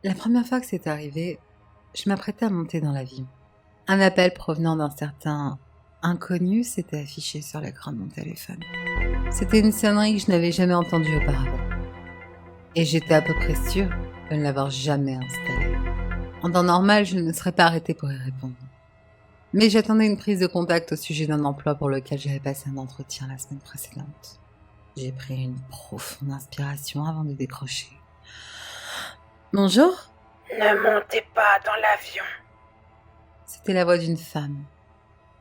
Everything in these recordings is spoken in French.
La première fois que c'est arrivé, je m'apprêtais à monter dans l'avion. Un appel provenant d'un certain inconnu s'était affiché sur l'écran de mon téléphone. C'était une sonnerie que je n'avais jamais entendue auparavant. Et j'étais à peu près sûre de ne l'avoir jamais installée. En temps normal, je ne me serais pas arrêtée pour y répondre. Mais j'attendais une prise de contact au sujet d'un emploi pour lequel j'avais passé un entretien la semaine précédente. J'ai pris une profonde inspiration avant de décrocher. Bonjour ? Ne montez pas dans l'avion. C'était la voix d'une femme,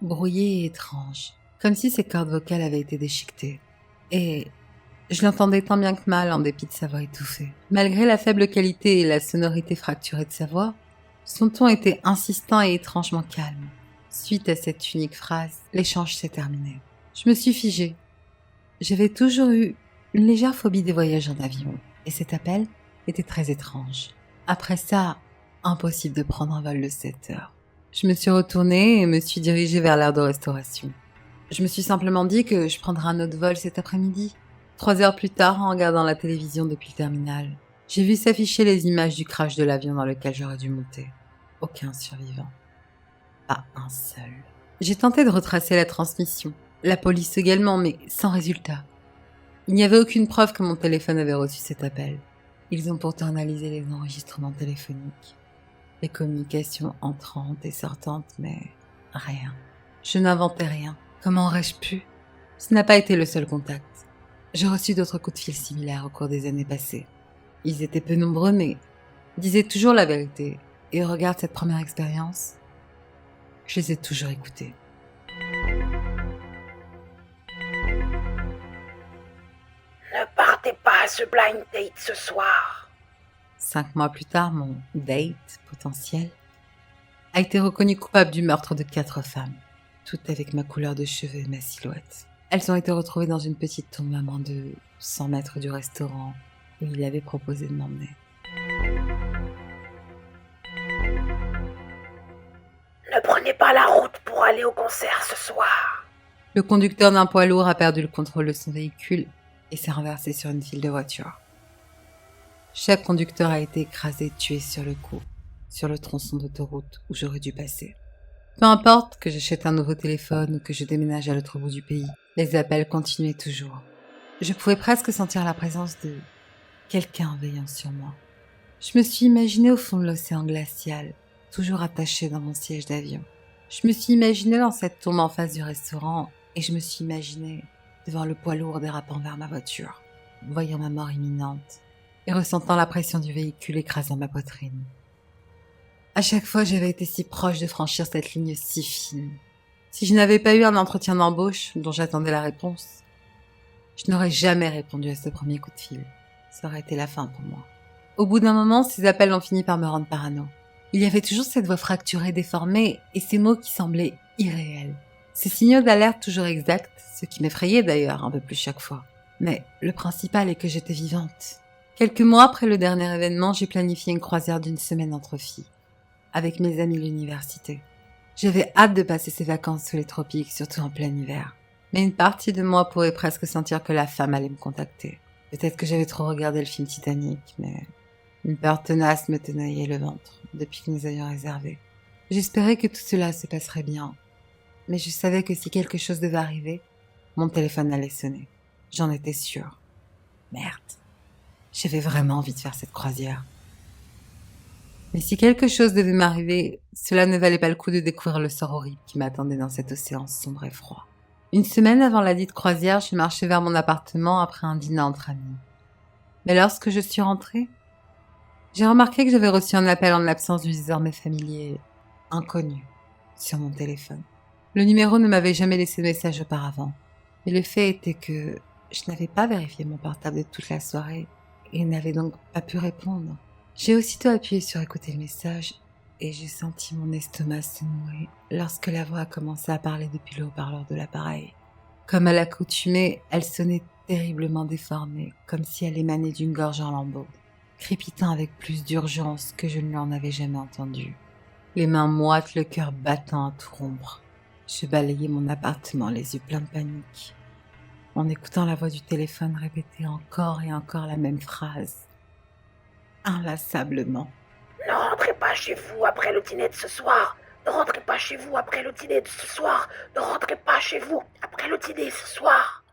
brouillée et étrange, comme si ses cordes vocales avaient été déchiquetées. Et je l'entendais tant bien que mal en dépit de sa voix étouffée. Malgré la faible qualité et la sonorité fracturée de sa voix, son ton était insistant et étrangement calme. Suite à cette unique phrase, l'échange s'est terminé. Je me suis figée. J'avais toujours eu une légère phobie des voyages en avion, et cet appel était très étrange. Après ça, impossible de prendre un vol de 7 heures. Je me suis retournée et me suis dirigée vers l'aire de restauration. Je me suis simplement dit que je prendrais un autre vol cet après-midi. 3 heures plus tard, en regardant la télévision depuis le terminal, j'ai vu s'afficher les images du crash de l'avion dans lequel j'aurais dû monter. Aucun survivant. Pas un seul. J'ai tenté de retracer la transmission. La police également, mais sans résultat. Il n'y avait aucune preuve que mon téléphone avait reçu cet appel. Ils ont pourtant analysé les enregistrements téléphoniques, les communications entrantes et sortantes, mais rien. Je n'inventais rien. Comment aurais-je pu ? Ce n'a pas été le seul contact. J'ai reçu d'autres coups de fil similaires au cours des années passées. Ils étaient peu nombreux, mais disaient toujours la vérité. Et regarde cette première expérience, je les ai toujours écoutés. Ne partez pas à ce blind date ce soir. 5 mois plus tard, mon date potentiel a été reconnu coupable du meurtre de 4 femmes, toutes avec ma couleur de cheveux et ma silhouette. Elles ont été retrouvées dans une petite tombe à moins de 100 mètres du restaurant où il avait proposé de m'emmener. Ne prenez pas la route pour aller au concert ce soir. Le conducteur d'un poids lourd a perdu le contrôle de son véhicule et s'est renversé sur une file de voitures. Chaque conducteur a été écrasé, tué sur le coup, sur le tronçon d'autoroute où j'aurais dû passer. Peu importe que j'achète un nouveau téléphone ou que je déménage à l'autre bout du pays, les appels continuaient toujours. Je pouvais presque sentir la présence de quelqu'un veillant sur moi. Je me suis imaginée au fond de l'océan glacial, toujours attachée dans mon siège d'avion. Je me suis imaginée dans cette tombe en face du restaurant et je me suis imaginée devant le poids lourd dérapant vers ma voiture, voyant ma mort imminente et ressentant la pression du véhicule écrasant ma poitrine. À chaque fois, j'avais été si proche de franchir cette ligne si fine. Si je n'avais pas eu un entretien d'embauche dont j'attendais la réponse, je n'aurais jamais répondu à ce premier coup de fil. Ça aurait été la fin pour moi. Au bout d'un moment, ces appels ont fini par me rendre parano. Il y avait toujours cette voix fracturée, déformée, et ces mots qui semblaient irréels. Ces signaux d'alerte toujours exacts, ce qui m'effrayait d'ailleurs un peu plus chaque fois. Mais le principal est que j'étais vivante. Quelques mois après le dernier événement, j'ai planifié une croisière d'1 semaine entre filles, avec mes amis de l'université. J'avais hâte de passer ces vacances sous les tropiques, surtout en plein hiver. Mais une partie de moi pourrait presque sentir que la femme allait me contacter. Peut-être que j'avais trop regardé le film Titanic, mais une peur tenace me tenaillait le ventre depuis que nous avions réservé. J'espérais que tout cela se passerait bien, mais je savais que si quelque chose devait arriver, mon téléphone allait sonner. J'en étais sûre. Merde. J'avais vraiment envie de faire cette croisière. Mais si quelque chose devait m'arriver, cela ne valait pas le coup de découvrir le sort horrible qui m'attendait dans cet océan sombre et froid. 1 semaine avant la dite croisière, je marchais vers mon appartement après un dîner entre amis. Mais lorsque je suis rentrée, j'ai remarqué que j'avais reçu un appel en l'absence du désormais familier inconnu sur mon téléphone. Le numéro ne m'avait jamais laissé de message auparavant, mais le fait était que je n'avais pas vérifié mon portable de toute la soirée et n'avais donc pas pu répondre. J'ai aussitôt appuyé sur écouter le message et j'ai senti mon estomac se nouer lorsque la voix a commencé à parler depuis le haut-parleur de l'appareil. Comme à l'accoutumée, elle sonnait terriblement déformée, comme si elle émanait d'une gorge en lambeaux, crépitant avec plus d'urgence que je ne l'en avais jamais entendu. Les mains moites, le cœur battant à tout rompre. Je balayais mon appartement, les yeux pleins de panique, en écoutant la voix du téléphone répéter encore et encore la même phrase, inlassablement. Ne rentrez pas chez vous après le dîner de ce soir. Ne rentrez pas chez vous après le dîner de ce soir. Ne rentrez pas chez vous après le dîner ce soir.